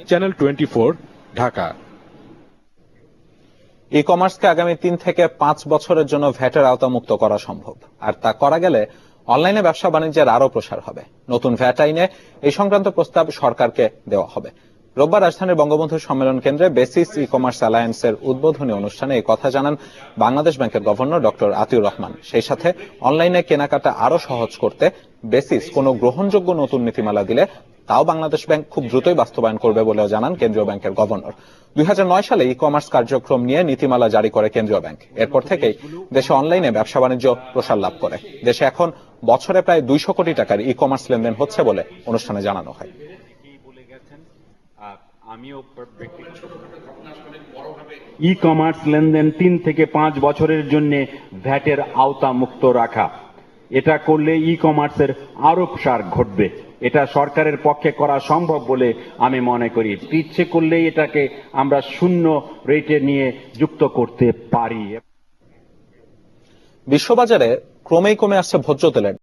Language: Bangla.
চ্যানেল 24, ঢাকা। ই কমার্সকে আগামী 3 থেকে 5 বছরের জন্য ভ্যাটের আওতামুক্ত করা সম্ভব, আর তা করা গেলে অনলাইনে ব্যবসা বাণিজ্যের আরো প্রসার হবে। নতুন ভ্যাট আইনে এই সংক্রান্ত প্রস্তাব সরকারকে দেওয়া হবে। রোববার রাজধানীর বঙ্গবন্ধু সম্মেলন কেন্দ্রে বেসিস ই কমার্স অ্যালায়েন্সের উদ্বোধনী অনুষ্ঠানে এই কথা জানান বাংলাদেশ ব্যাংকের গভর্নর ডক্টর আতিউর রহমান। সেই সাথে অনলাইনে কেনাকাটা আরো সহজ করতে বেসিস কোনো গ্রহণযোগ্য নতুন নীতিমালা দিলে তাও বাংলাদেশ ব্যাংক খুব দ্রুতই বাস্তবায়ন করবে বলেও জানান কেন্দ্রীয় ব্যাংকের গভর্নর। 2009 সালে ই কমার্স কার্যক্রম নিয়ে নীতিমালা জারি করে কেন্দ্রীয় ব্যাংক। এরপর থেকেই দেশে অনলাইনে ব্যবসা বাণিজ্য প্রসার লাভ করে। দেশে এখন বছরে প্রায় 200 কোটি টাকার ই কমার্স লেনদেন হচ্ছে বলে অনুষ্ঠানে জানানো হয়। ই কমার্স লেনদেন 3 থেকে 5 বছরের জন্য ভ্যাটের আওতা মুক্ত রাখা, এটা করলে ই কমার্সের আরো প্রসার ঘটবে। এটা সরকারের পক্ষে করা সম্ভব বলে আমি মনে করি। ইচ্ছে করলেই এটাকে আমরা শূন্য রেটে নিয়ে যুক্ত করতে পারি। বিশ্ববাজারে ক্রমেই কমে আসছে ভোজ্য তেলের